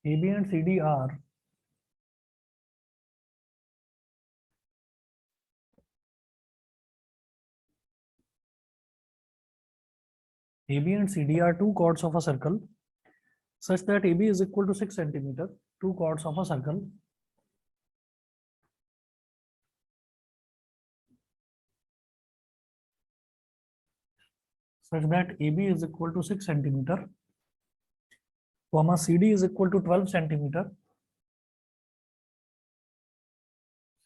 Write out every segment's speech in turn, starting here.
AB and CD are AB and CD are two chords of a circle such that AB is equal to 6 centimeter, two chords of a circle such that AB is equal to 6 centimeter, comma CD is equal to 12 centimeter,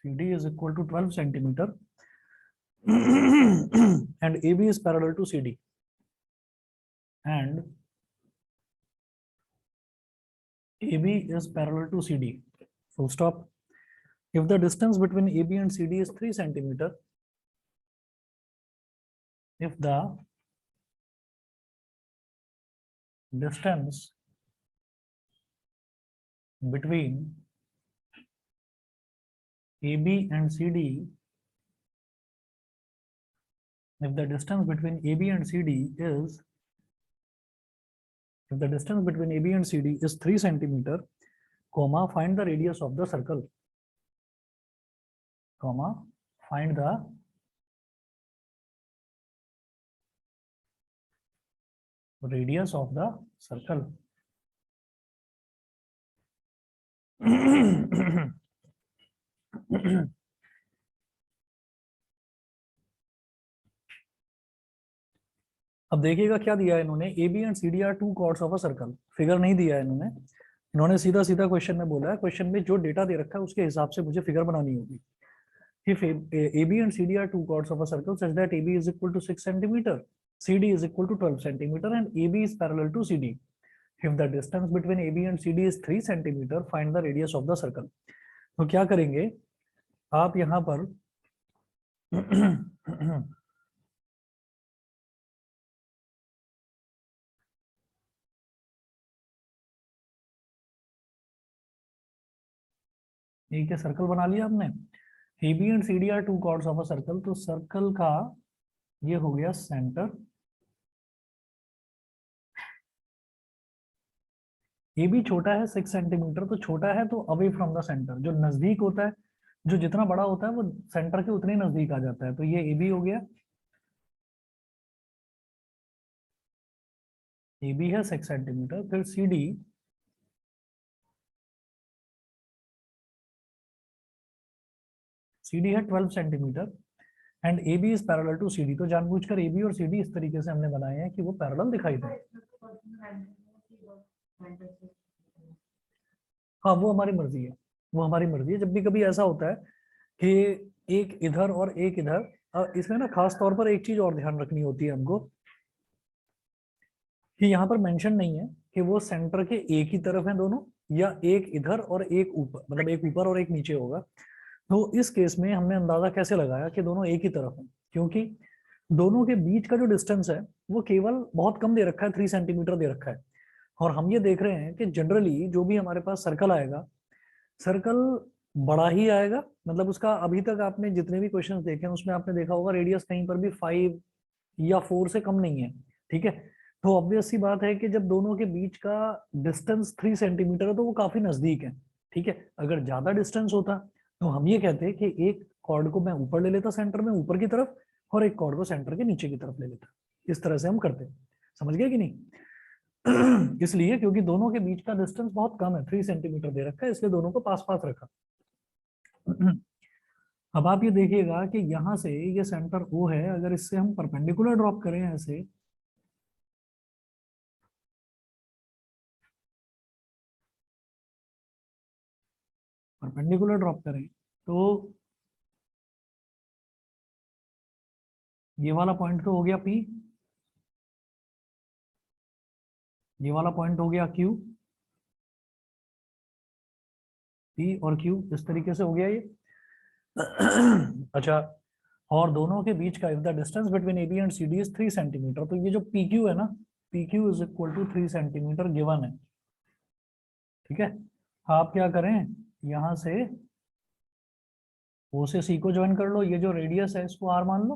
CD is equal to 12 centimeter, and AB is parallel to CD. And AB is parallel to CD. Full stop. If the distance between AB and CD is 3 centimeter, if the distance between AB and CD, if the distance between AB and CD is, if the distance between AB and CD is 3 centimeter, comma, find the radius of the circle, comma, find the radius of the circle. अब देखिएगा क्या दिया है इन्होंने, AB and CD are two chords of a circle, figure नहीं दिया है इन्होंने सीधा सीधा क्वेश्चन में बोला है, क्वेश्चन में जो डेटा दे रखा है उसके हिसाब से मुझे फिगर बनानी होगी। If AB and CD are two chords of a circle such that AB is equal to 6 centimeter, CD is equal to 12 centimeter, and AB is parallel to CD. If the distance between AB and CD is 3 centimeter, find the radius of the circle. तो क्या करेंगे आप यहाँ पर एक circle बना लिया आपने, AB and CD are two chords of a circle, तो सर्कल का ये हो गया सेंटर, AB छोटा है 6 सेंटीमीटर, तो छोटा है तो अवे फ्रॉम द सेंटर, जो नजदीक होता है, जो जितना बड़ा होता है वो सेंटर के उतने नजदीक आ जाता है, तो ये AB हो गया, AB है 6 सेंटीमीटर, फिर CD है 12 centimetre, and AB is parallel to CD, तो जानबूझकर AB और CD इस तरीके से हमने बनाए हैं कि वो पैरेलल दिखाई दे। हाँ वो हमारी मर्जी है, वो हमारी मर्जी है, जब भी कभी ऐसा होता है कि एक इधर और एक इधर, इसमें ना खास तौर पर एक चीज और ध्यान रखनी होती है हमको, कि यहाँ पर मेंशन नहीं है कि वो सेंटर के एक ही तरफ है दोनों, या एक इधर और एक ऊपर, मतलब एक ऊपर और एक नीचे होगा। तो इस केस में हमने अंदाजा कैसे लगाया कि दोनों एक ही तरफ है, क्योंकि दोनों के बीच का जो डिस्टेंस है वो केवल बहुत कम दे रखा है, 3 सेंटीमीटर दे रखा है, और हम ये देख रहे हैं कि जनरली जो भी हमारे पास सर्कल आएगा, सर्कल बड़ा ही आएगा, मतलब उसका अभी तक आपने जितने भी क्वेश्चंस देखे हैं उसमें आपने देखा होगा रेडियस कहीं पर भी 5 या 4 से कम नहीं है, ठीक है। तो ऑब्वियस सी बात है कि जब दोनों के बीच का डिस्टेंस 3 सेंटीमीटर है तो वो काफी नजदीक है, ठीक है। अगर ज्यादा डिस्टेंस होता तो हम ये कहते कि एक कॉर्ड को मैं ऊपर ले लेता सेंटर में ऊपर की तरफ, और एक कॉर्ड को सेंटर के नीचे की तरफ ले लेता, इस तरह से हम करते, समझ गए कि नहीं। इसलिए क्योंकि दोनों के बीच का डिस्टेंस बहुत कम है, 3 सेंटीमीटर दे रखा है, इसलिए दोनों को पास पास रखा। अब आप ये देखिएगा कि यहाँ से ये सेंटर O है, अगर इससे हम परपेंडिकुलर ड्रॉप करें ऐसे, परपेंडिकुलर ड्रॉप करें तो ये वाला पॉइंट तो हो गया P, ये वाला पॉइंट हो गया Q, P और Q इस तरीके से हो गया ये। अच्छा, और दोनों के बीच का if the distance between AB and CD is 3 centimetre, तो ये जो PQ है ना, PQ is equal to 3 centimetre given है, ठीक है। आप क्या करें, यहाँ से O से C को ज्वाइन कर लो, ये जो रेडियस है इसको R मान लो,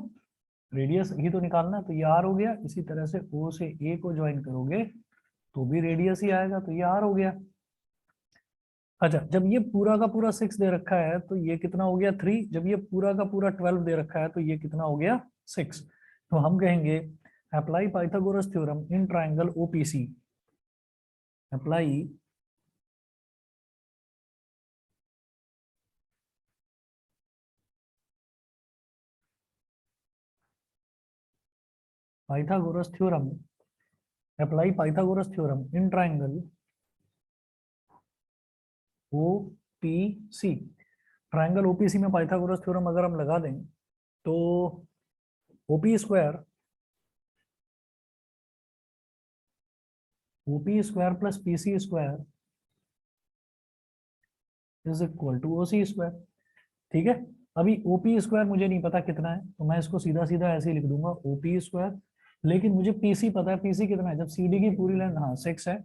रेडियस ही तो निकालना है, तो ये R हो गया। इसी तरह से O से A को ज्वाइन करोगे तो भी रेडियस ही आएगा, तो ये R हो गया। अच्छा, जब ये पूरा का पूरा 6 दे रखा है तो ये कितना हो गया 3, जब ये पूरा का पूरा 12 दे रखा है तो ये कितना हो गया 6। तो हम कहेंगे apply Pythagoras theorem in triangle OPC. Apply Pythagoras theorem, apply Pythagoras theorem in triangle OPC. Triangle OPC में पाइथागोरस थ्योरम अगर हम लगा दें तो OP square, OP square plus PC square is equal to OC square. ठीक है, अभी OP square मुझे नहीं पता कितना है तो मैं इसको सीधा सीधा ऐसे ही लिख दूंगा ओपी स्क्वायर। लेकिन मुझे पीसी पता है, पीसी कितना है, जब सीडी की पूरी लेंथ हाँ 6 है,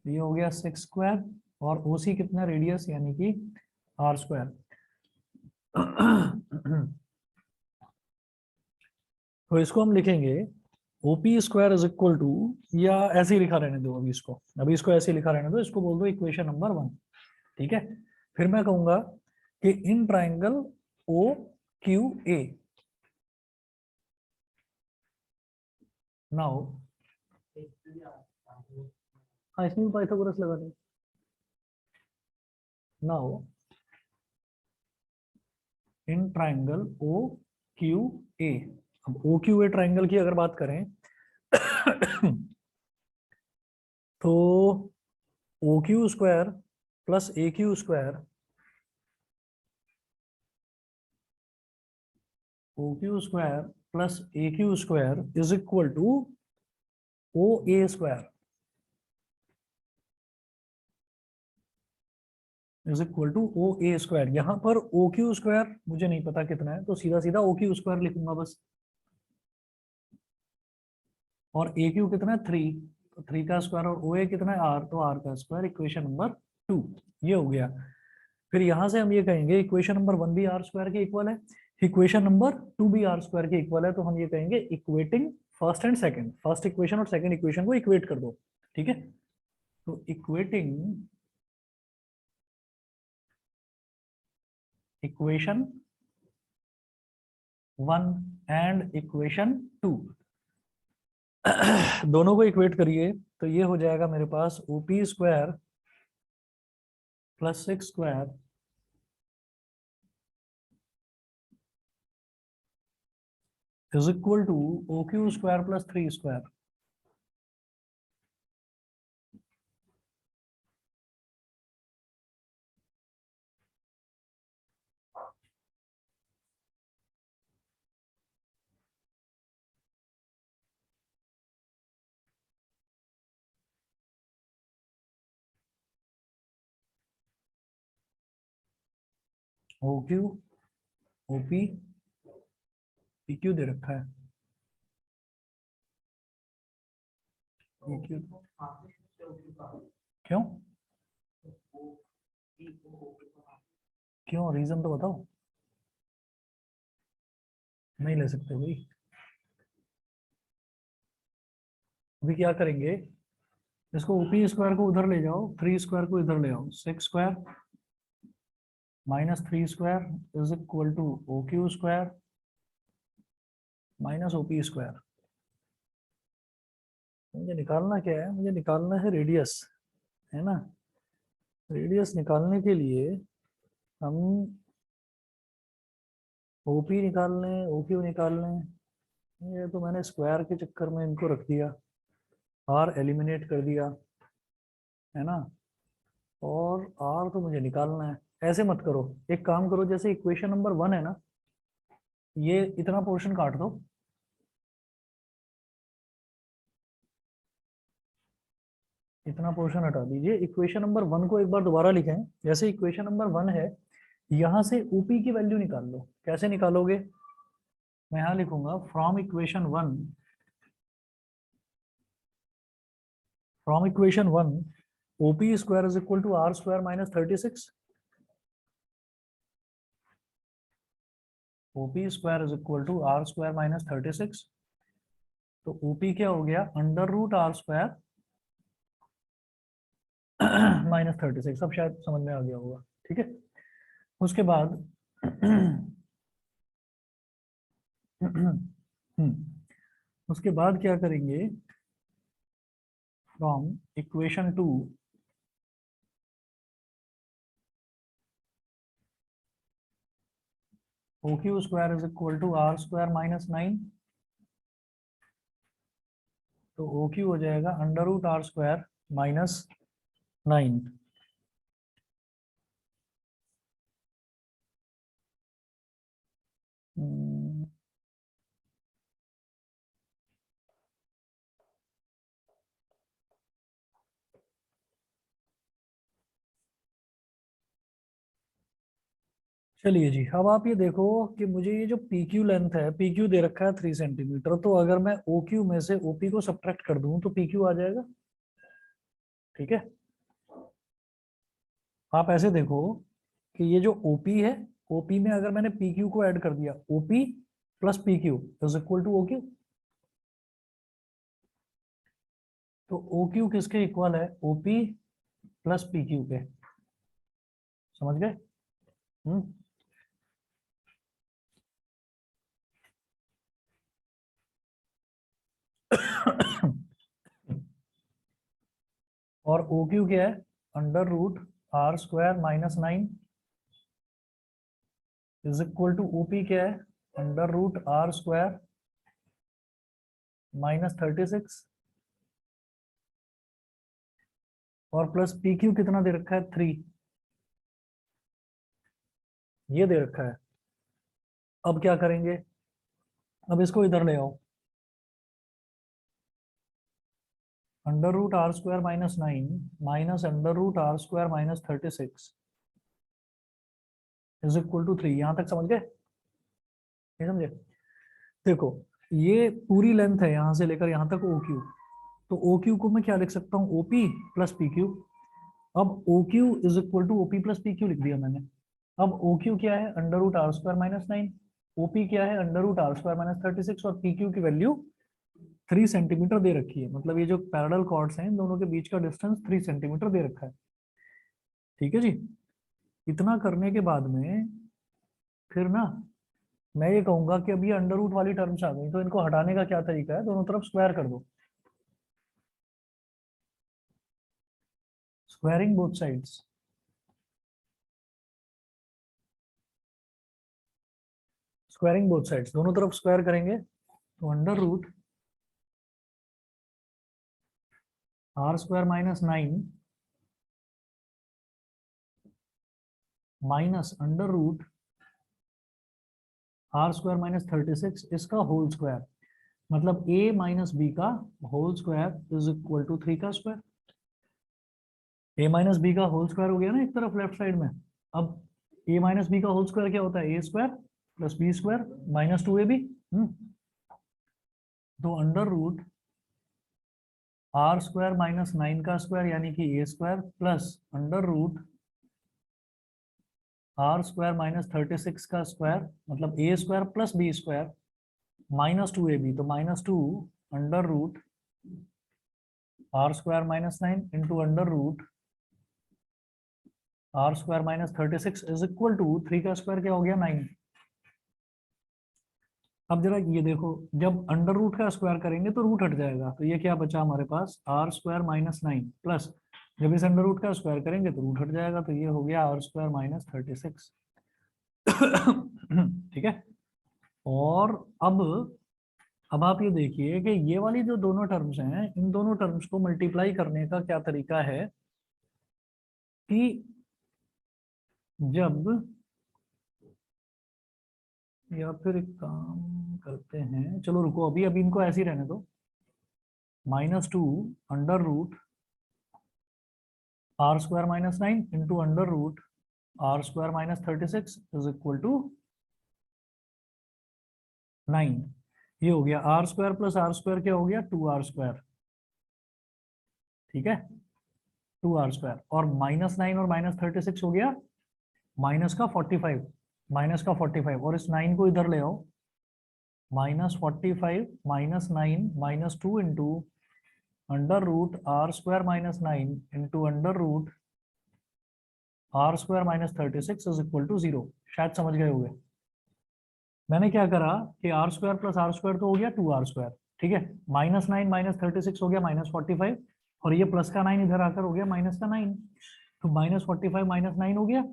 ये हो गया 6 स्क्वायर। और ओसी कितना, रेडियस यानी कि आर स्क्वायर। तो इसको हम लिखेंगे OP square is equal to, या ऐसे ही लिखा रहने दो अभी इसको ऐसे ही लिखा रहने दो, इसको बोल दो इक्वेशन नंबर 1। ठीक है, फिर मैं कहूंगा कि in triangle O Q A now, हाँ इसमें भी पाइथागोरस लगा दें। Now in triangle O Q A, अब ओ क्यू ए ट्राइंगल की अगर बात करें तो O Q square plus A Q square, O Q square plus A Q square is equal to O A square, is equal to O A square. यहाँ पर ओ Q square मुझे नहीं पता कितना है तो सीधा सीधा ओ क्यू स्क्वायर लिखूंगा बस। और ए क्यू कितना है 3, तो 3 का स्क्वायर, और ओ ए कितना है आर, तो आर का स्क्वायर, इक्वेशन नंबर 2 ये हो गया। फिर यहाँ से हम ये कहेंगे इक्वेशन नंबर 1 भी आर स्क्वायर के इक्वल है, इक्वेशन नंबर 2 भी आर स्क्वायर के इक्वल है, तो हम ये कहेंगे equating first and second, first equation और सेकंड इक्वेशन को इक्वेट कर दो। ठीक है, तो इक्वेटिंग इक्वेशन 1 एंड इक्वेशन 2 दोनों को इक्वेट करिए तो ये हो जाएगा मेरे पास OP square plus 6 square is equal to O Q square plus 3 square. O Q OP P Q दे रखा है, PQ क्यों, क्यों रीजन तो बताओ। नहीं ले सकते भाई, अभी क्या करेंगे, इसको ओपी स्क्वायर को उधर ले जाओ, 3 स्क्वायर को इधर ले आओ, 6 square minus 3 square is equal to O Q square minus OP square. मुझे निकालना क्या है, मुझे निकालना है रेडियस, है ना। रेडियस निकालने के लिए हम ओपी निकाल लें, ओ क्यू निकाल लें, ये तो मैंने स्क्वायर के चक्कर में इनको रख दिया, आर एलिमिनेट कर दिया, है ना। और आर तो मुझे निकालना है, ऐसे मत करो, एक काम करो, जैसे इक्वेशन नंबर 1 है ना, ये इतना पोर्शन काट दो, इतना पोर्शन हटा दीजिए, इक्वेशन नंबर 1 को एक बार दोबारा लिखें। जैसे इक्वेशन नंबर 1 है, यहां से ओपी की वैल्यू निकाल लो। कैसे निकालोगे, मैं यहां लिखूंगा from equation 1, from equation 1 OP square is equal to R square minus 36, OP square is equal to R square minus 36। तो ओपी क्या हो गया, under root R square minus 36, अब शायद समझ में आ गया होगा, ठीक है। उसके बाद उसके बाद क्या करेंगे, from equation 2 OQ square is equal to R square minus 9, तो OQ हो जाएगा under root R square minus 9। चलिए जी, अब आप ये देखो कि मुझे ये जो PQ लेंथ है, PQ दे रखा है 3 सेंटीमीटर, तो अगर मैं OQ में से OP को सब्ट्रैक्ट कर दूं तो PQ आ जाएगा, ठीक है। आप ऐसे देखो कि ये जो OP है, OP में अगर मैंने PQ को ऐड कर दिया, OP plus PQ is equal to OQ, तो OQ किसके इक्वल है, OP प्लस PQ के, समझ गए। और OQ क्या है, under root R square minus 9 is equal to OP क्या है, under root R square minus 36 और प्लस PQ कितना दे रखा है, 3, ये दे रखा है। अब क्या करेंगे, अब इसको इधर ले आओ, under root R square minus 9 minus under root R square minus 36 is equal to 3। यहां तक समझ गए, नहीं समझे। देखो ये पूरी लेंथ है यहां से लेकर यहां तक OQ, तो OQ को मैं क्या लिख सकता हूँ, OP प्लस PQ। अब OQ is equal to OP plus PQ लिख दिया मैंने। अब OQ क्या है, under root R square minus 9, OP क्या है, under root R square minus 36 और PQ की वैल्यू 3 सेंटीमीटर दे रखी है, मतलब ये जो पैरेलल कॉर्ड्स हैं इन दोनों के बीच का डिस्टेंस 3 सेंटीमीटर दे रखा है, ठीक है जी। इतना करने के बाद में फिर ना मैं ये कहूंगा कि अब ये अंडर रूट वाली टर्म्स आ गई, तो इनको हटाने का क्या तरीका है, दोनों तरफ स्क्वायर कर दो, squaring both sides. Squaring both sides, दोनों तरफ स्क्वायर करेंगे तो under root R square minus 9 minus under root R square minus 36 इसका होल स्क्वायर, मतलब A माइनस बी का whole square is equal to 3 का स्क्वायर। A माइनस बी का whole square हो गया ना एक तरफ लेफ्ट साइड में। अब A माइनस बी का होल स्क्वायर क्या होता है, A square plus B square minus 2AB। तो under root R square minus 9 का स्क्वायर यानी कि A square plus under root R square minus 36 का स्क्वायर, मतलब A square plus B square minus 2AB, तो minus 2 under root R square minus 9 into under root R square minus 36 is equal to 3 का square क्या हो गया, 9। अब जरा ये देखो, जब अंडर रूट का स्क्वायर करेंगे तो रूट हट जाएगा, तो ये क्या बचा हमारे पास, R स्क्वायर माइनस 9 प्लस जब इस अंडर रूट का स्क्वायर करेंगे तो रूट हट जाएगा, तो ये हो गया R स्क्वायर माइनस 36। ठीक है। और अब आप ये देखिए कि ये वाली जो दोनों टर्म्स हैं, इन दोनों टर्म्स को मल्टीप्लाई करने का क्या तरीका है कि जब, या फिर एक काम करते हैं, चलो रुको अभी अभी इनको ऐसे ही रहने दो, -2 under root R square minus 9 into under root R square minus 36 is equal to 9। ये हो गया R square plus R square क्या हो गया, 2R स्क्वायर, ठीक है, 2R स्क्वायर, और -9 और -36 हो गया माइनस का 45, और इस 9 को इधर ले आओ, -45 -9 -2 into under root R square minus 9 into under root R square minus 36 is equal to 0। शायद समझ गए होंगे। मैंने क्या करा कि R square plus R square तो हो गया 2r², ठीक है, -9 माइनस 36 हो गया -45, और ये प्लस का 9 इधर आकर हो गया माइनस का 9, तो -45 -9 हो गया,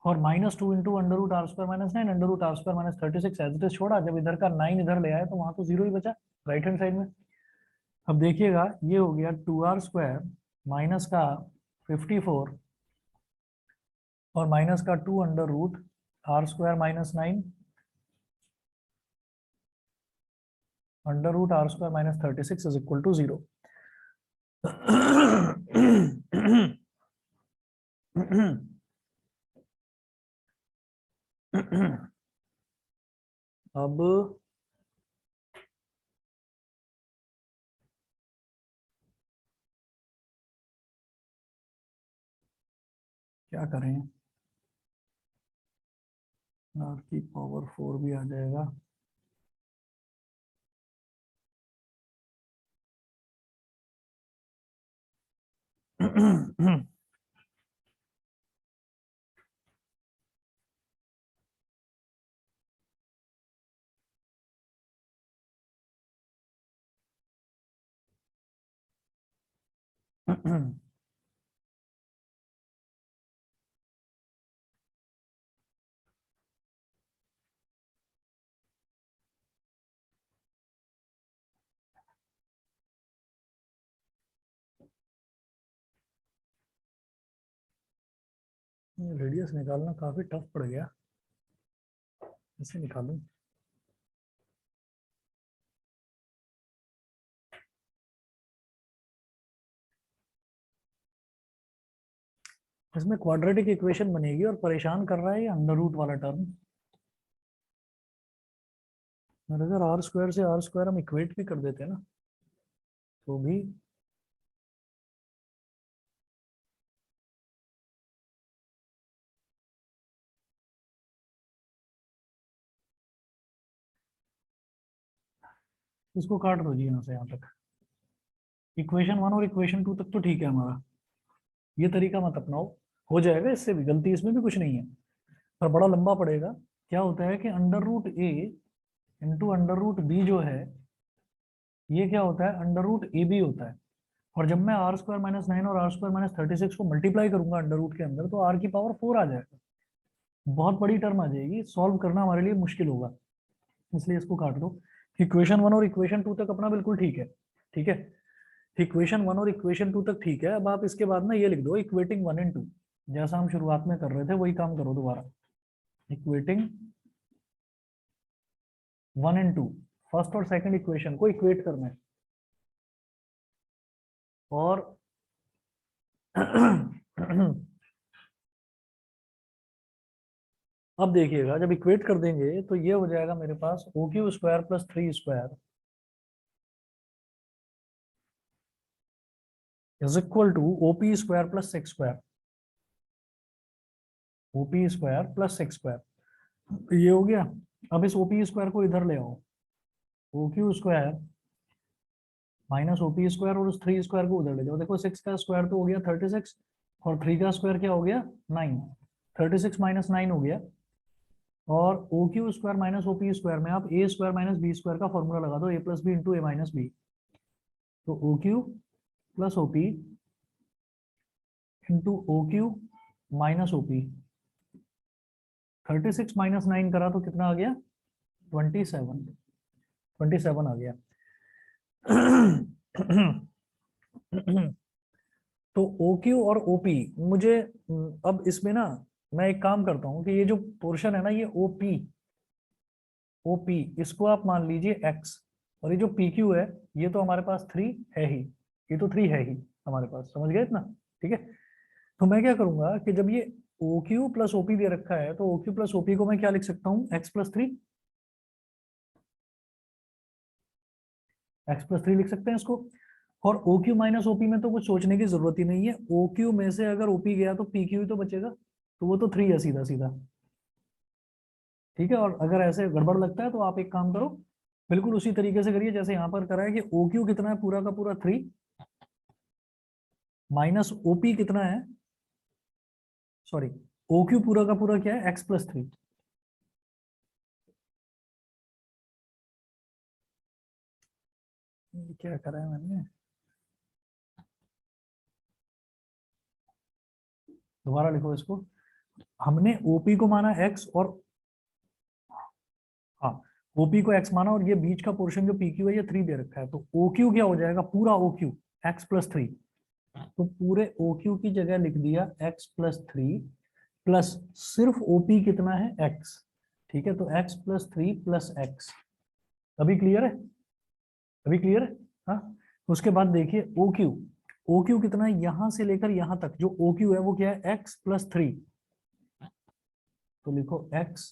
और -2 into under root R square minus 9 under root R square minus 36 as it is छोड़ा। जब इधर का 9 इधर ले आए तो वहां तो 0 ही बचा राइट हैंड साइड में। अब देखिएगा ये हो गया 2r² माइनस का 54 और माइनस का 2 under root R square minus 9 under root R square minus 36 is equal to 0। अब क्या करें, आर की पावर 4 भी आ जाएगा। रेडियस निकालना काफी टफ पड़ गया, कैसे निकालूं। इसमें क्वाड्रेटिक इक्वेशन बनेगी और परेशान कर रहा है ये अंडर रूट वाला टर्म। और अगर आर स्क्वायर से आर स्क्वायर हम इक्वेट भी कर देते ना तो भी इसको काट दो जी यहाँ से यहाँ तक। इक्वेशन 1 और इक्वेशन 2 तक तो ठीक है हमारा, ये तरीका मत अपनाओ, हो जाएगा इससे भी, गलती इसमें भी कुछ नहीं है, पर बड़ा लंबा पड़ेगा। क्या होता है कि अंडर रूट ए इंटू अंडर रूट बी जो है ये क्या होता है, अंडर रूट ए बी होता है। और जब मैं आर स्क्वायर माइनस 9 और आर स्क्वायर माइनस 36 को मल्टीप्लाई करूंगा अंडर रूट के अंदर तो आर की पावर 4 आ जाएगा, बहुत बड़ी टर्म आ जाएगी, सॉल्व करना हमारे लिए मुश्किल होगा, इसलिए इसको काट दो। इक्वेशन 1 और इक्वेशन 2 तक अपना बिल्कुल ठीक है, ठीक है, इक्वेशन 1 और इक्वेशन 2 तक ठीक है। अब आप इसके बाद ना ये लिख दो इक्वेटिंग 1 एंड 2, जैसा हम शुरुआत में कर रहे थे वही काम करो दोबारा। इक्वेटिंग 1 एंड 2, फर्स्ट और सेकंड इक्वेशन को इक्वेट करना है। और अब देखिएगा जब इक्वेट कर देंगे तो ये हो जाएगा मेरे पास O Q square plus 3 square is equal to OP square plus 6 square, OP square plus 6 square ये हो गया। अब इस ओपी स्क्वायर को इधर ले आओ, O Q square minus OP square और उस 3 स्क्वायर को उधर ले जाओ। देखो 6 का स्क्वायर तो हो गया 36 और 3 का स्क्वायर क्या हो गया 9, 36 माइनस 9 हो गया। और O Q square minus O P square में आप A square minus B square का फॉर्मूला लगा दो, A plus B into A minus B, तो O Q plus O P into O Q minus O P. 36 minus 9 करा तो कितना आ गया 27, 27 आ गया। तो ओ क्यू और ओ पी मुझे अब इसमें ना मैं एक काम करता हूँ कि ये जो पोर्शन है ना ये ओ पी इसको आप मान लीजिए x, और ये जो पी क्यू है ये तो हमारे पास 3 है ही, ये तो 3 है ही हमारे पास, समझ गए इतना, ठीक है। तो मैं क्या करूंगा कि जब ये ओ क्यू प्लस ओपी दे रखा है तो ओ क्यू प्लस ओपी को मैं क्या लिख सकता हूँ x+3, x+3 लिख सकते हैं इसको। और ओ क्यू माइनस ओपी में तो कुछ सोचने की जरूरत ही नहीं है, ओ क्यू में से अगर ओपी गया तो पी क्यू ही तो बचेगा, तो वो तो 3 है सीधा सीधा, ठीक है। और अगर ऐसे गड़बड़ लगता है तो आप एक काम करो, बिल्कुल उसी तरीके से करिए जैसे यहाँ पर करा है कि ओ क्यू कितना है पूरा का पूरा 3 माइनस ओपी कितना है, सॉरी ओ क्यू पूरा का पूरा क्या है, एक्स प्लस 3। क्या करा है मैंने, दोबारा लिखो इसको। हमने ओपी को माना एक्स और, हाँ, ओपी को एक्स माना और ये बीच का पोर्शन जो पी क्यू है ये 3 दे रखा है, तो ओ क्यू क्या हो जाएगा, पूरा ओ क्यू एक्स प्लस 3। तो पूरे ओ क्यू की जगह लिख दिया एक्स प्लस 3 प्लस सिर्फ ओपी कितना है, एक्स। ठीक है, तो एक्स प्लस 3 प्लस एक्स। अभी क्लियर है, अभी क्लियर है। हाँ, उसके बाद देखिए ओ क्यू, ओ क्यू कितना है, यहां से लेकर यहां तक जो ओ क्यू है वो क्या है, एक्स प्लस 3। तो लिखो एक्स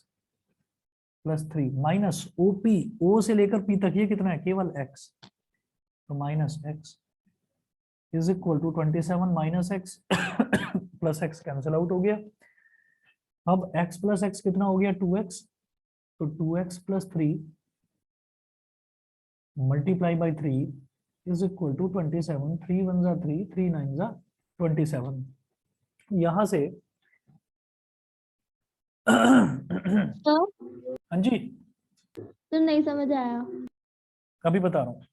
प्लस 3 माइनस ओपी, ओ से लेकर पी तक ये कितना है, केवल एक्स। तो minus X is equal to 27 minus X plus X cancel out हो गया। अब x प्लस एक्स कितना हो गया, 2x। तो 2x plus 3 multiply by 3 is equal to 27। 3 1 जा 3, 3 9 जा 27। यहां से तो हाँ जी, तो नहीं समझ आया। अभी बता रहा हूँ।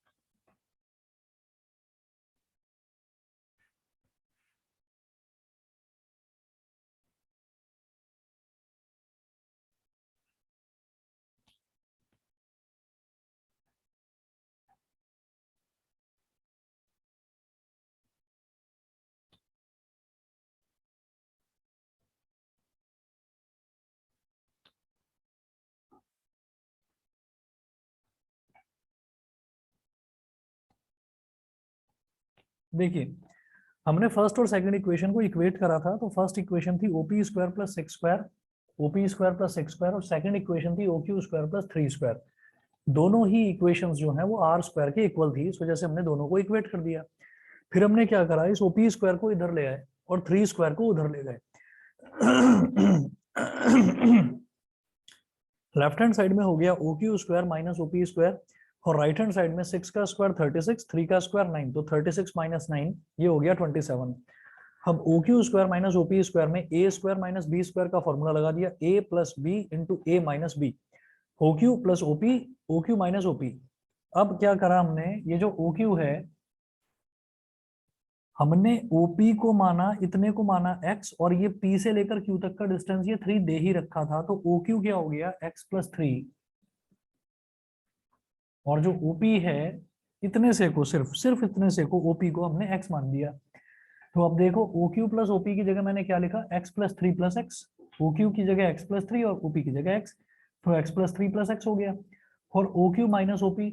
देखिए, हमने फर्स्ट और सेकंड इक्वेशन को इक्वेट करा था, तो फर्स्ट इक्वेशन थी OP square plus six square, OP square plus six square, और सेकंड इक्वेशन थी O Q square plus 3 square. दोनों ही इक्वेशंस जो हैं वो आर स्क्वायर के इक्वल थी, इस वजह से हमने दोनों को इक्वेट कर दिया। फिर हमने क्या करा, इस ओपी स्क्वायर को इधर ले आए और 3 स्क्वायर को उधर ले गए। लेफ्ट हैंड साइड में हो गया O Q square minus OP square, और राइट हैंड साइड में 6 का स्क्वायर 36, 3 का स्क्वायर 9, तो 36 माइनस 9 ये हो गया 27। हम O Q square minus OP square में A square minus B square का फॉर्मूला लगा दिया, A plus B into A minus B, O Q plus OP, O Q minus OP. अब क्या करा हमने, ये जो ओ क्यू है, हमने ओपी को माना, इतने को माना x, और ये p से लेकर q तक का डिस्टेंस ये 3 दे ही रखा था, तो ओ क्यू क्या हो गया, x प्लस 3, और जो ओपी है इतने से को, सिर्फ सिर्फ इतने से को ओपी को हमने x मान दिया। तो अब देखो ओ क्यू प्लस ओपी की जगह मैंने क्या लिखा, x plus 3 plus X, O Q की जगह x प्लस 3 और ओपी की जगह x, तो x प्लस 3 प्लस एक्स हो गया। और O Q minus OP,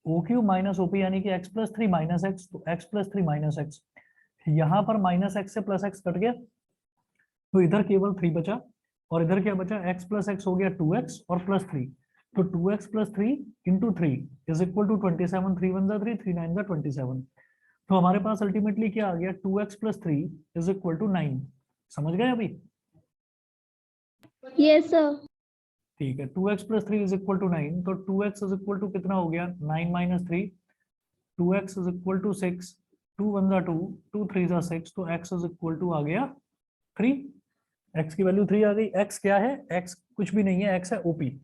O Q minus OP यानी कि x प्लस 3 माइनस एक्स, तो x प्लस 3 माइनस एक्स, यहाँ पर माइनस एक्स से प्लस एक्स कट गया, तो इधर केवल 3 बचा, और इधर क्या बचा, x प्लस एक्स हो गया 2x और प्लस 3, तो 2x plus 3 into 3 is equal to 27। 3 1 जा 3, 3 9 जा 27। तो हमारे पास अल्टीमेटली क्या आ गया, 2x plus 3 is equal to 9। समझ गए अभी, यस सर। ठीक है, 2x plus 3 is equal to 9, तो 2x इज इक्वल टू कितना हो गया, 9 minus 3, 2x is equal to 6, 2 1 जा 2, 2 3 जा 6, तो x इज इक्वल टू आ गया 3। x की वैल्यू 3 आ गई। x क्या है, x कुछ भी नहीं है, x है ओपी।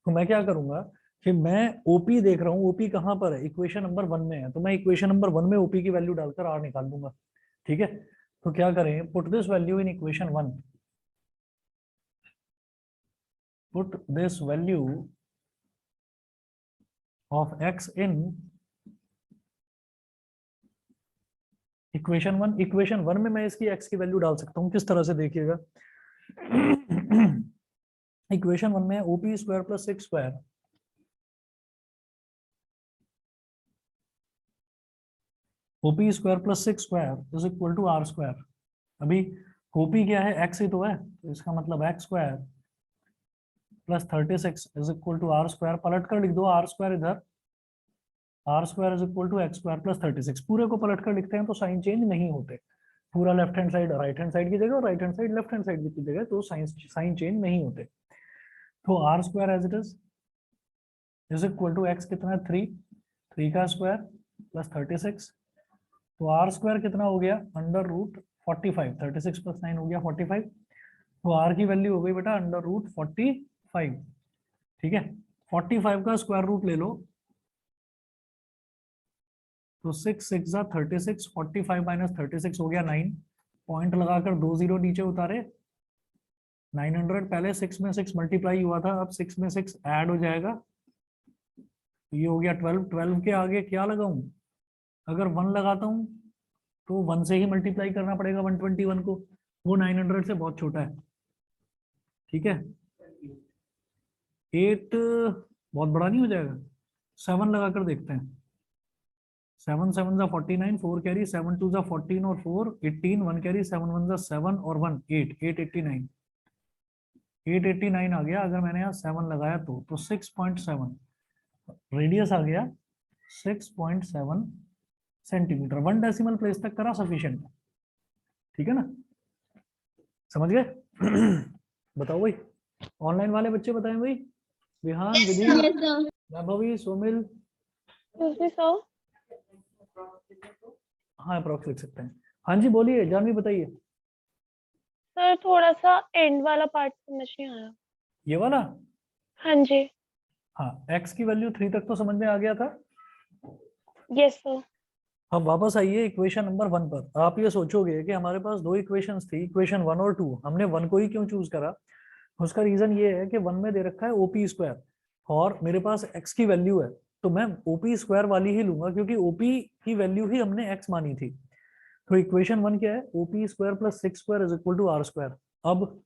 तो मैं क्या करूंगा कि मैं ओपी देख रहा हूँ, ओपी कहाँ पर है, इक्वेशन नंबर 1 में है, तो मैं इक्वेशन नंबर 1 में ओपी की वैल्यू डालकर आर निकाल दूंगा। ठीक है, तो क्या करें, put this value in equation 1, put this value of x in equation 1। Equation 1 में मैं इसकी x की वैल्यू डाल सकता हूँ, किस तरह से देखिएगा। इक्वेशन 1 में OP square plus 6 square, OP square plus 6 square is equal to R square. अभी ओपी क्या है, एक्स ही तो है, तो इसका मतलब X square plus 36 is equal to R square. पलट कर लिख दो आर स्क्वायर इधर, R square is equal to X square plus 36। पूरे को पलट कर लिखते हैं तो साइन चेंज नहीं होते, पूरा left hand side right hand side की जगह और right hand side left hand side की जगह, तो साइन चेंज नहीं होते। तो R square as it is equal to X कितना है 3, 3 का स्क्वायर प्लस 36, तो आर स्क्वायर कितना हो गया, अंडर रूट 45, 36 प्लस 9 हो गया 45, तो r की वैल्यू हो गई बेटा √45। ठीक है, 45 का स्क्वायर रूट ले लो तो 6 6 जा 36, 45 माइनस 36 हो गया 9। पॉइंट लगाकर 2 जीरो नीचे उतारे, 900 पहले 6 में 6 मल्टीप्लाई हुआ था, अब 6 में 6 ऐड हो जाएगा, ये हो गया 12। 12 के आगे क्या लगाऊं? अगर 1 लगाता हूं तो 1 से ही मल्टीप्लाई करना पड़ेगा 121 को, वो 900 से बहुत छोटा है। ठीक है, 8 बहुत बड़ा नहीं हो जाएगा? 7 लगाकर देखते हैं। 7 7 जा 49, 4 कैरी, 7 2 जा 14 और 4 18, 1 कैरी, 7 1 जा 7 और 1 8, 889। 889 आ गया अगर मैंने यहाँ 7 लगाया तो 6.7 रेडियस आ गया 6.7 सेंटीमीटर। 1 डेसिमल प्लेस तक करा सफिशिएंट है। ठीक है ना, समझ गए? बताओ भाई, ऑनलाइन वाले बच्चे बताएं भाई, विहान, विधि, Yes, sir. Vaibhavi, Somil. Sir हाँ अप्रोक्स लिख सकते हैं। हाँ जी बोलिए, जानवी बताइए। सर थोड़ा सा एंड वाला पार्ट समझ नहीं आया। ये वाला? हाँ जी। हाँ, x की वैल्यू 3 तक तो समझ में आ गया था। Yes sir. अब वापस आइए इक्वेशन नंबर 1 पर। आप ये सोचोगे कि हमारे पास दो इक्वेशंस थी, इक्वेशन 1 और 2, हमने 1 को ही क्यों चूज करा? उसका रीजन ये है कि 1 में दे रखा है ओपी स्क्वायर और मेरे पास x की वैल्यू है, तो मैं ओपी स्क्वायर वाली ही लूंगा क्योंकि ओपी की वैल्यू ही हमने x मानी थी। तो इक्वेशन 1 क्या है? OP square plus 6 square is equal to R square. अब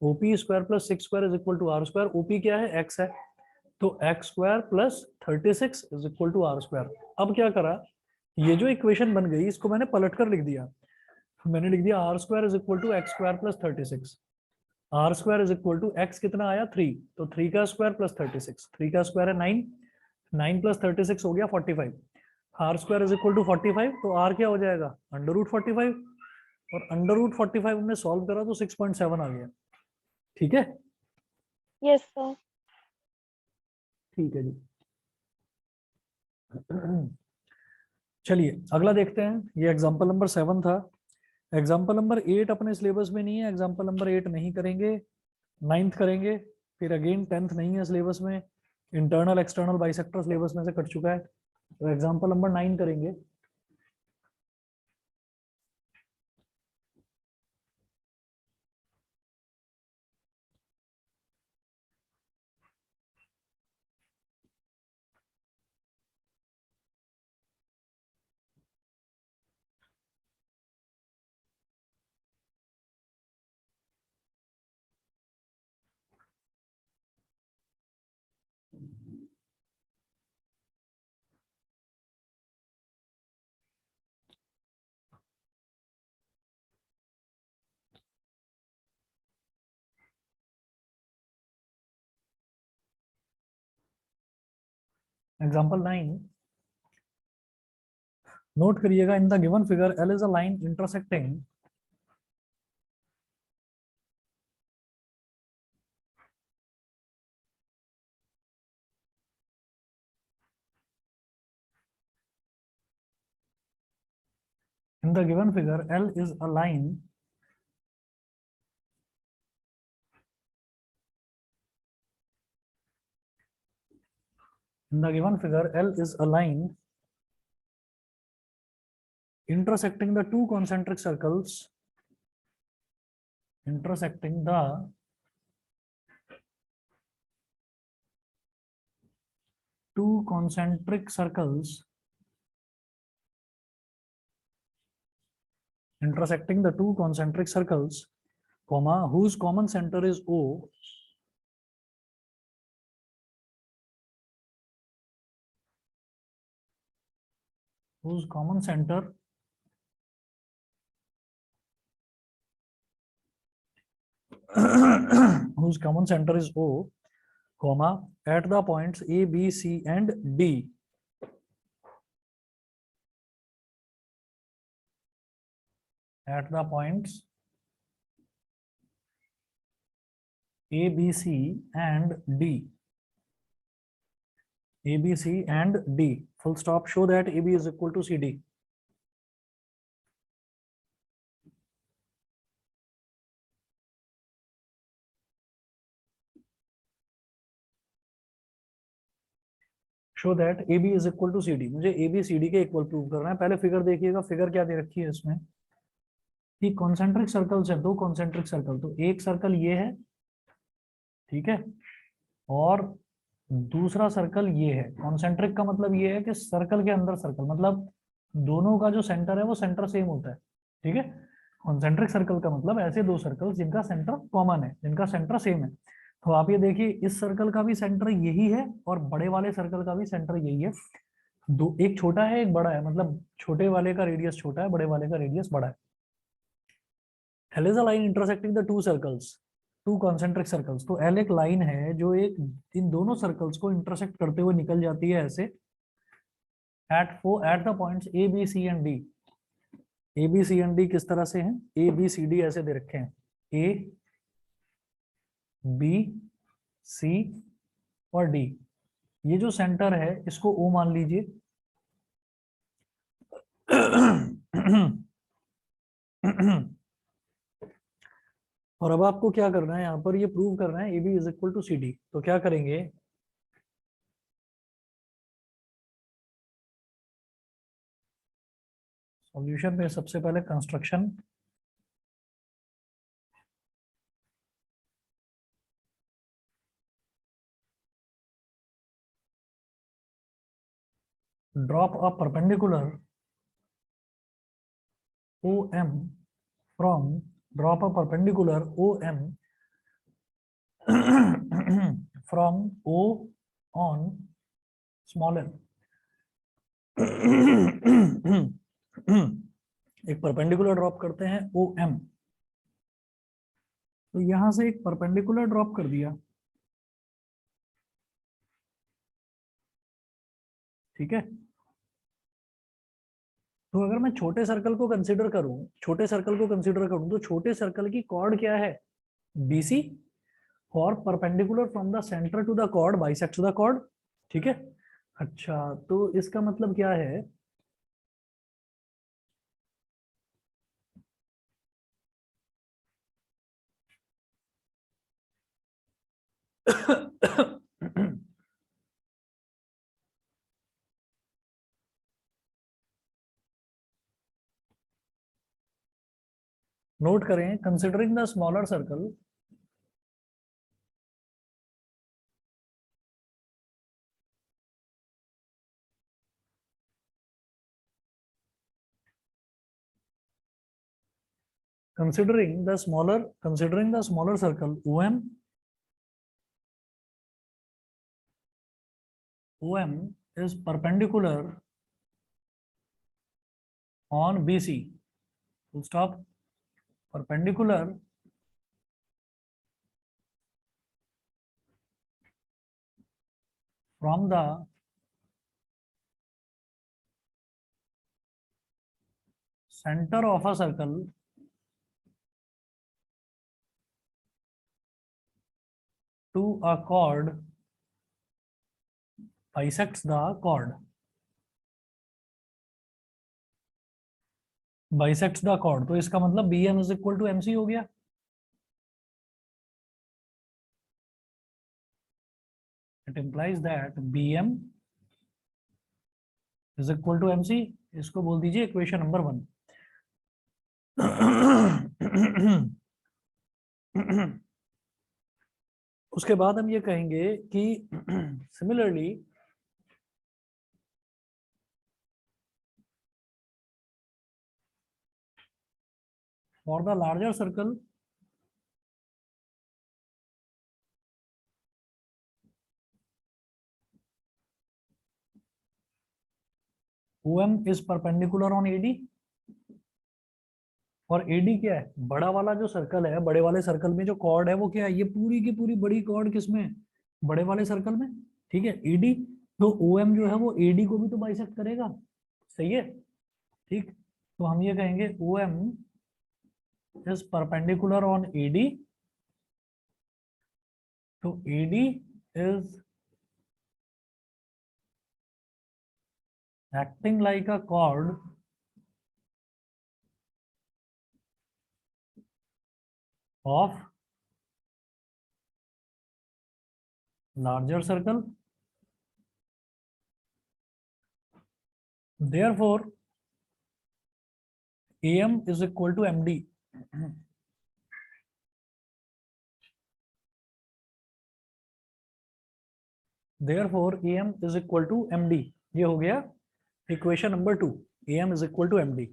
OP square plus 6 square is equal to R square, OP क्या है? x है, तो X square plus 36 is equal to R square. अब क्या करा, ये जो इक्वेशन बन गई इसको मैंने पलट कर लिख दिया। मैंने लिख दिया R square is equal to X square plus 36। R square is equal to X कितना आया 3, तो 3 का स्क्वायर प्लस 36, 3 का स्क्वायर है 9, 9 प्लस 36 हो गया 45। R square is equal to 45, तो आर क्या हो जाएगा? √45, और √45 हमने सॉल्व करा तो 6.7 आ गया। ठीक है, यस सर। ठीक है जी। चलिए अगला देखते हैं, ये एग्जांपल नंबर 7 था। एग्जाम्पल नंबर 8 अपने सिलेबस में नहीं है, एग्जाम्पल नंबर 8 नहीं करेंगे, 9th करेंगे, फिर अगेन 10th नहीं है सिलेबस में, इंटरनल एक्सटर्नल बाइसेक्टर सिलेबस में से कट चुका है, तो एग्जाम्पल नंबर 9 करेंगे। एग्जाम्पल 9 नोट करिएगा, in the given figure L is a line intersecting in the given figure L is a line in the given figure L is a line intersecting the two concentric circles, intersecting the two concentric circles, intersecting the two concentric circles, comma, whose common center is O, whose common center whose common center is O, comma, at the points A, B, C and D, at the points A, B, C and D, A, B, C and D, full stop, show that AB is equal to CD. Show that A B is equal to C D, मुझे A B C D के equal prove करना है। पहले figure देखिएगा, figure क्या दे रखी है इसमें कि कॉन्सेंट्रिक सर्कल्स है, दो कॉन्सेंट्रिक सर्कल, तो एक सर्कल ये है, ठीक है, और दूसरा सर्कल ये है। कॉन्सेंट्रिक का मतलब ये है कि सर्कल के अंदर सर्कल, मतलब दोनों का जो सेंटर है वो सेंटर सेम होता है, ठीक है। कॉन्सेंट्रिक सर्कल का मतलब ऐसे दो सर्कल जिनका सेंटर कॉमन है, जिनका सेंटर सेम है। तो आप ये देखिए, इस सर्कल का भी सेंटर यही है और बड़े वाले सर्कल का भी सेंटर यही है। दो, एक छोटा है एक बड़ा है, मतलब छोटे वाले का रेडियस छोटा है, बड़े वाले का रेडियस बड़ा है। L is a line intersecting the two circles, two concentric circles। तो L एक लाइन है जो एक इन दोनों सर्कल्स को इंटरसेक्ट करते हुए निकल जाती है ऐसे at the points A, B, C and D। A, B, C and D किस तरह से हैं? A, B, C, D ऐसे दे रखे हैं, A, B, C और D। ये जो सेंटर है इसको O मान लीजिए। और अब आपको क्या करना है, यहाँ पर ये प्रूव करना है A B is equal to C D. तो क्या करेंगे, सॉल्यूशन में सबसे पहले construction, drop a perpendicular OM from, drop a perpendicular OM from O on small m। एक परपेंडिकुलर ड्रॉप करते हैं OM। तो यहां से एक परपेंडिकुलर ड्रॉप कर दिया, ठीक है। तो अगर मैं छोटे सर्कल को कंसीडर करूं, छोटे सर्कल को कंसीडर करूं तो छोटे सर्कल की कॉर्ड क्या है, BC, और perpendicular from the centre to the chord bisects the chord, ठीक है। अच्छा, तो इसका मतलब क्या है, नोट करें, considering the smaller circle, considering the smaller circle OM is perpendicular on BC, full stop, perpendicular from the center of a circle to a chord bisects the chord, bisects the chord। तो इसका मतलब BM is equal to MC हो गया। It implies that BM is equal to MC। इसको बोल दीजिए equation number 1। उसके बाद हम ये कहेंगे कि similarly for the larger circle OM is perpendicular on AD। और AD क्या है, बड़ा वाला जो सर्कल है, बड़े वाले सर्कल में जो कॉर्ड है वो क्या है, ये पूरी की पूरी बड़ी कॉर्ड किसमें है, बड़े वाले सर्कल में, ठीक है, AD। तो OM जो है वो AD को भी तो बाइसेक्ट करेगा, सही है, ठीक। तो हम ये कहेंगे OM is perpendicular on AD, तो AD is acting like a chord of larger circle Therefore, AM is equal to MD. Therefore, AM is equal to MD. ये हो गया equation number 2, AM is equal to MD.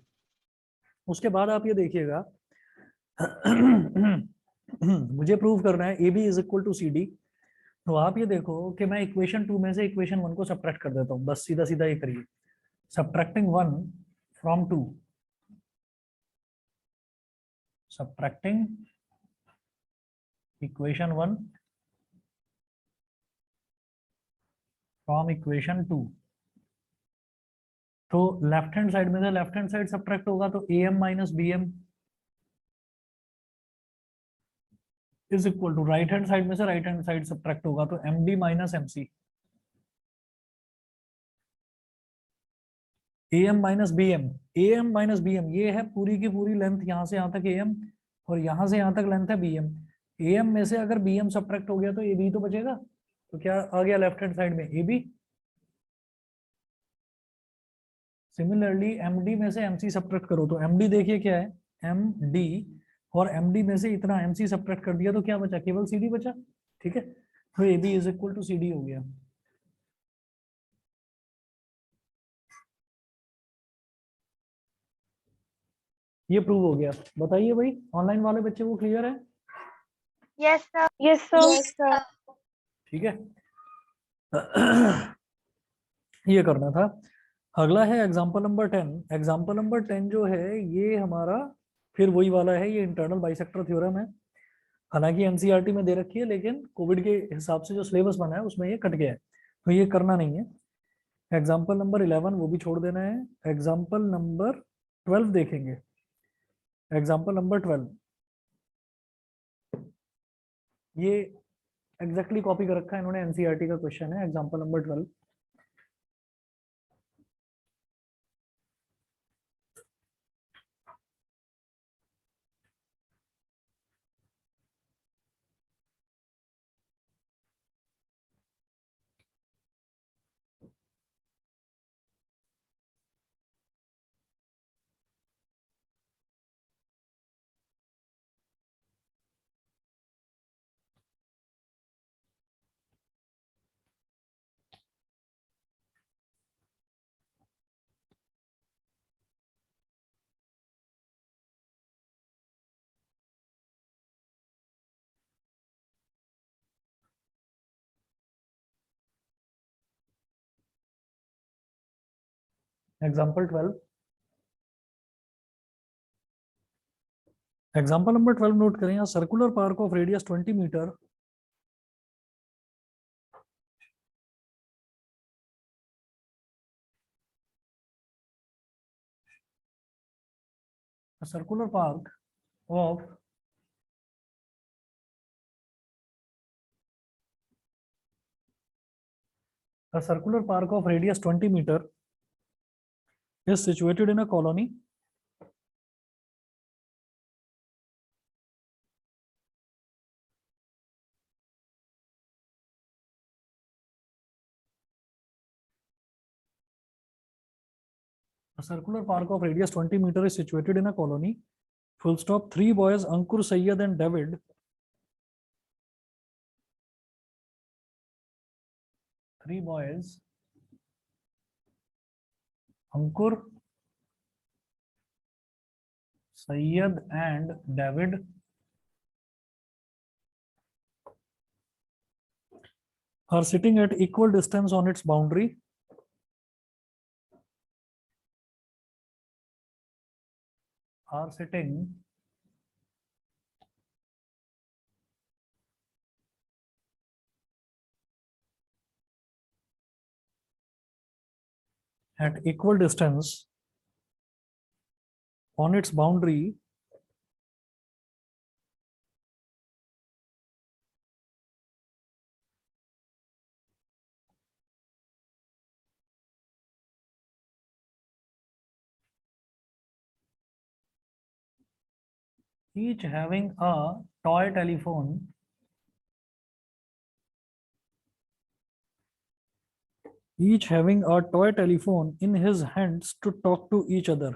उसके बाद आप ये देखिएगा मुझे प्रूव करना है AB is equal to CD. तो आप ये देखो कि मैं इक्वेशन 2 में से इक्वेशन 1 को सब्ट्रैक्ट कर देता हूँ, बस सीधा सीधा ये करिए. Subtracting 1 from 2. Subtracting equation 1 from equation 2. तो लेफ्ट हैंड साइड में से लेफ्ट हैंड साइड सब्ट्रैक्ट होगा तो AM minus BM is equal to right hand side में से राइट हैंड साइड सब्ट्रैक्ट होगा तो MD minus MC. AM minus BM ये है पूरी की पूरी लेंथ, यहां से यहां तक AM और यहां से यहां तक लेंथ है BM. AM में से अगर BM सब्ट्रैक्ट हो गया तो AB तो बचेगा, तो क्या आ गया लेफ्ट हैंड साइड में AB. सिमिलरली MD में से MC सब्ट्रैक्ट करो तो MD देखिए क्या है MD, और MD में से इतना MC सब्ट्रैक्ट कर दिया तो क्या बचा, केवल CD बचा. ठीक है, तो AB is equal to CD हो गया. ये प्रूव हो गया. बताइए भाई, ऑनलाइन वाले बच्चे को क्लियर है? Yes, sir. Yes, sir. Yes, sir. ठीक है. ये करना था. अगला है एग्जांपल नंबर 10. एग्जांपल नंबर 10 जो है ये हमारा फिर वही वाला है, ये इंटरनल बाइसेक्टर थ्योरम है. हालांकि एनसीईआरटी में दे रखी है, लेकिन कोविड के हिसाब से जो सिलेबस बना है उसमें ये कट गया है, तो ये करना नहीं है. एग्जाम्पल नंबर 11 वो भी छोड़ देना है. एग्जाम्पल नंबर 12 देखेंगे. एग्जाम्पल नंबर 12 ये एग्जैक्टली कॉपी कर रखा है इन्होंने, एनसीईआरटी का क्वेश्चन है. Example number 12. Example 12. Example number 12 note करें. यहाँ circular park of radius 20 metre circular park of a circular park of radius 20 meter is situated in a colony A circular park of radius 20 meter is situated in a colony. Full stop. 3 boys, Ankur, Sayyad and David. 3 boys, Ankur, Sayyad and David are sitting at equal distance on its boundary. Are sitting at equal distance on its boundary each having a toy telephone each having a toy telephone in his hands to talk to each other.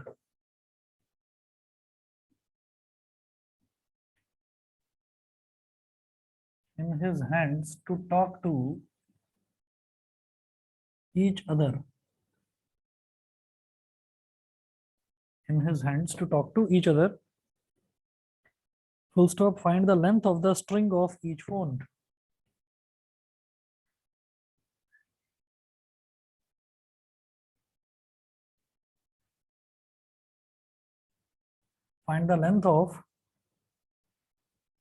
In his hands to talk to each other. In his hands to talk to each other. Full stop. Find the length of the string of each phone. Find the length of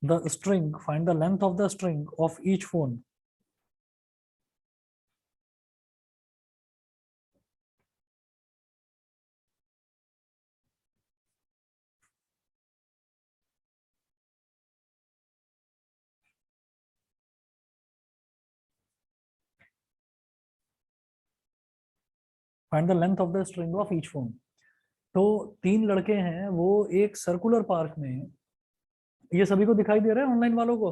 the string. Find the length of the string of each phone. Find the length of the string of each phone. तो 3 लड़के हैं, वो एक circular park में हैं। ये सभी को दिखाई दे रहा है ऑनलाइन वालों को?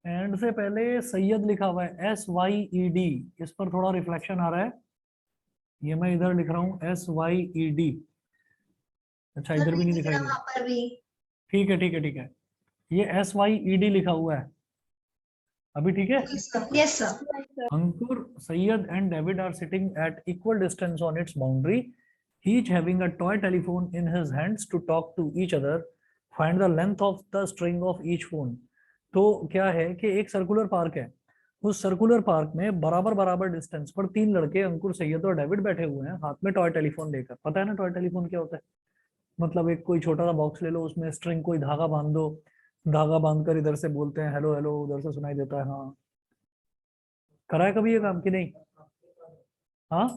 एंड से पहले सैयद लिखा हुआ है, SYED। इस पर थोड़ा रिफ्लेक्शन आ रहा है। ये मैं इधर लिख रहा हूँ SYED। अच्छा, इधर भी नहीं दिखाई दे रहा। ठीक है ठीक है ठीक है, ये SYED लिखा हुआ है अभी, ठीक है? Yes, sir. Ankur, Sayyad and David are sitting at equal distance on its boundary, each having a toy telephone in his hands to talk to each other. Find the length of the string of each phone. तो क्या है कि एक circular park है, उस circular park में बराबर बराबर डिस्टेंस पर 3 लड़के अंकुर, सैयद और डेविड बैठे हुए हैं, हाथ में टॉय टेलीफोन लेकर। पता है ना टॉय टेलीफोन क्या होता है? मतलब एक कोई छोटा सा बॉक्स ले लो, उसमें स्ट्रिंग कोई धागा बांध दो, धागा बांधकर इधर से बोलते हैं हेलो हेलो, उधर से सुनाई देता है। हाँ, करा है कभी ये काम कि नहीं? हाँ,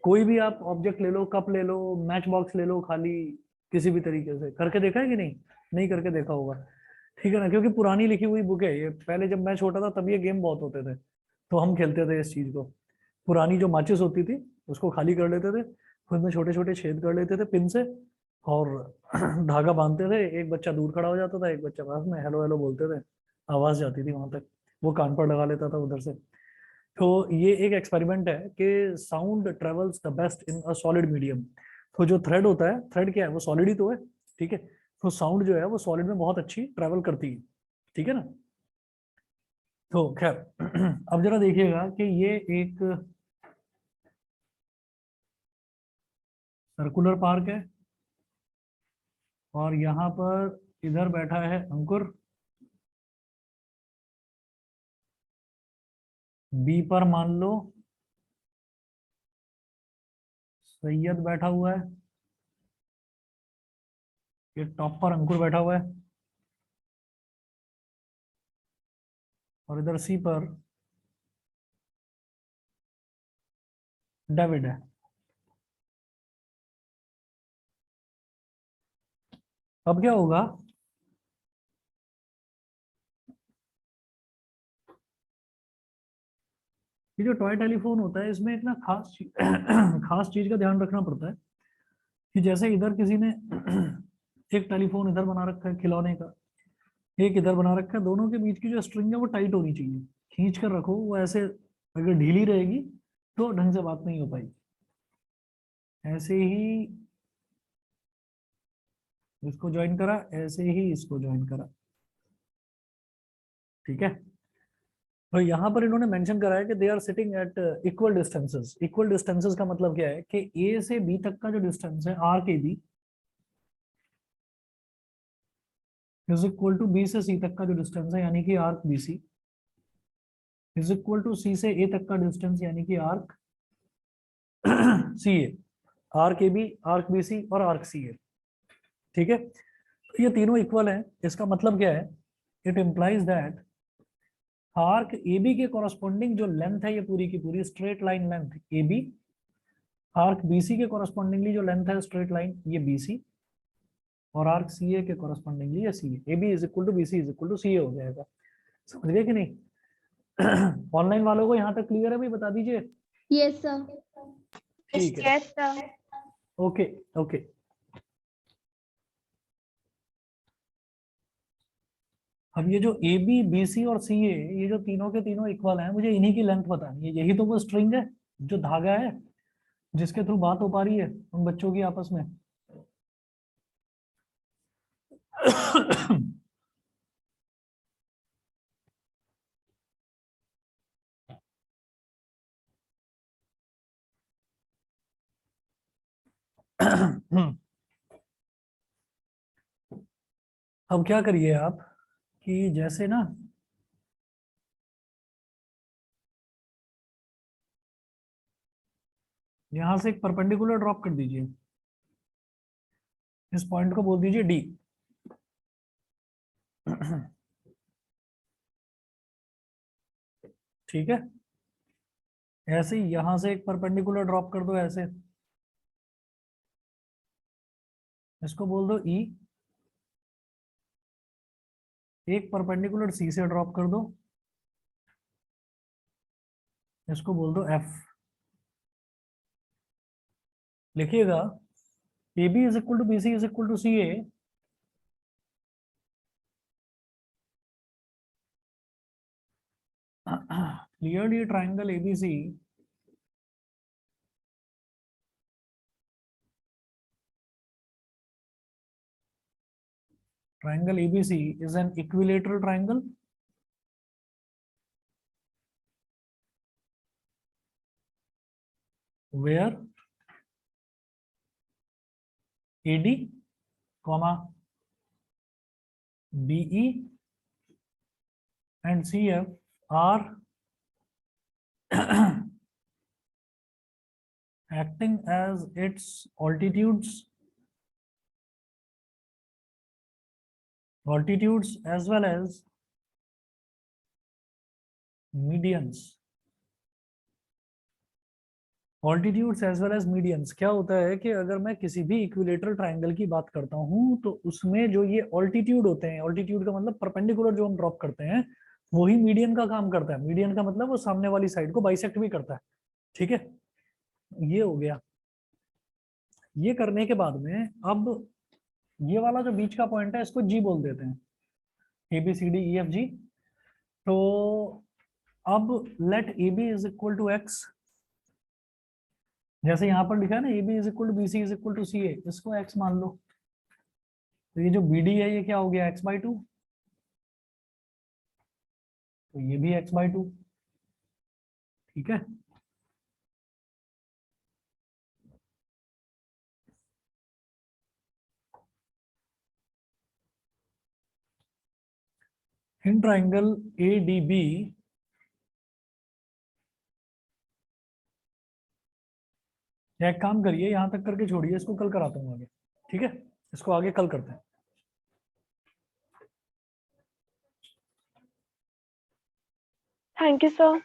कोई भी आप ऑब्जेक्ट ले लो, कप ले लो, मैच बॉक्स ले लो, खाली किसी भी तरीके से करके देखा है कि नहीं? नहीं करके देखा होगा, ठीक है ना? क्योंकि पुरानी लिखी हुई बुक है ये। पहले जब मैं छोटा था तब ये गेम बहुत होते थे, तो हम खेलते थे इस चीज को। पुरानी जो माचिस होती थी उसको खाली कर लेते थे, उसमें छोटे छोटे छेद कर लेते थे पिन से, और धागा बांधते थे। एक बच्चा दूर खड़ा हो जाता था, एक बच्चा पास में हेलो हेलो बोलते थे, आवाज जाती थी वहां तक, वो कान पर लगा लेता था उधर से। तो ये एक एक्सपेरिमेंट है कि sound travels the best in a solid medium. तो जो थ्रेड होता है, थ्रेड क्या है? वो सॉलिड ही तो है, ठीक है? तो साउंड जो है वो सॉलिड में बहुत अच्छी ट्रेवल करती है, ठीक है ना? तो खैर अब जरा देखिएगा कि ये एक सर्कुलर पार्क है, और यहाँ पर इधर बैठा है अंकुर, बी पर मान लो सैयद बैठा हुआ है, ये टॉप पर अंकुर बैठा हुआ है, और इधर सी पर डेविड है। अब क्या होगा? ये जो टॉय टेलीफोन होता है, इसमें एक ना खास चीज का ध्यान रखना पड़ता है कि जैसे इधर किसी ने एक टेलीफोन इधर बना रखा है खिलौने का, एक इधर बना रखा है, दोनों के बीच की जो स्ट्रिंग है वो टाइट होनी चाहिए, खींच कर रखो। वो ऐसे अगर ढीली रहेगी तो ढंग से बात नहीं हो पाएगी। ऐसे ही इसको ज्वाइन करा, ऐसे ही इसको ज्वाइन करा, ठीक है? तो यहाँ पर इन्होंने मेंशन करा है कि they are sitting at equal distances. Equal distances का मतलब क्या है कि ए से बी तक का जो डिस्टेंस है, arc B, is equal to B से सी तक का जो डिस्टेंस है, यानी कि arc B C, is equal to C से ए तक का डिस्टेंस, यानी कि arc C A. Arc A B, arc B C और आर्क सी ए, ठीक है? तो ये तीनों इक्वल हैं। इसका मतलब क्या है? It implies that arc A B के कॉरस्पॉन्डिंग जो लेंथ है, ये पूरी की पूरी straight line length A B, arc B C के कॉरस्पॉन्डिंगली जो लेंथ है स्ट्रेट लाइन, ये बी सी, और आर्क सी ए के कॉरस्पॉन्डिंगली ये C A. B is equal to B C is equal to C A हो जाएगा। समझ गए कि नहीं? ऑनलाइन वालों को यहाँ तक क्लियर है भाई? बता दीजिए। Yes, sir. ठीक है, Yes, sir. Okay okay. अब ये जो ए बी बी सी और सी ए, ये जो तीनों के तीनों इक्वल हैं, मुझे इन्हीं की लेंथ बतानी है। यही तो वो स्ट्रिंग है, जो धागा है जिसके थ्रू बात हो पा रही है उन बच्चों की आपस में। अब क्या करिए आप कि जैसे ना यहां से एक परपेंडिकुलर ड्रॉप कर दीजिए, इस पॉइंट को बोल दीजिए डी। ठीक है, ऐसे ही यहां से एक परपेंडिकुलर ड्रॉप कर दो ऐसे, इसको बोल दो ई। एक परपेंडिकुलर सी से ड्रॉप कर दो, इसको बोल दो एफ। लिखिएगा A B is equal to B C is equal to C A. Clearly triangle ABC triangle ABC is an equilateral triangle where AD, BE and CF are acting as its altitudes as well as medians। Altitudes as well as medians क्या होता है कि अगर मैं किसी भी equilateral triangle की बात करता हूं तो उसमें जो ये ऑल्टीट्यूड होते हैं, ऑल्टीट्यूड का मतलब परपेंडिकुलर जो हम ड्रॉप करते हैं, वही मीडियन का काम करता है। मीडियन का मतलब वो सामने वाली साइड को बाइसेक्ट भी करता है। ठीक है, ये हो गया। ये करने के बाद में अब ये वाला जो बीच का पॉइंट है इसको जी बोल देते हैं, A B C D E F G. तो अब let A B is equal to X, जैसे यहाँ पर लिखा है ना A B is equal to B C is equal to C A, इसको एक्स मान लो। तो ये जो बी डी है ये क्या हो गया, एक्स बाई टू। तो ये भी एक्स बाई टू। ठीक है, in triangle A D B एक काम करिए, यहां तक करके छोड़िए, इसको कल कराता हूँ आगे। ठीक है, इसको आगे कल करते हैं। Thank you sir.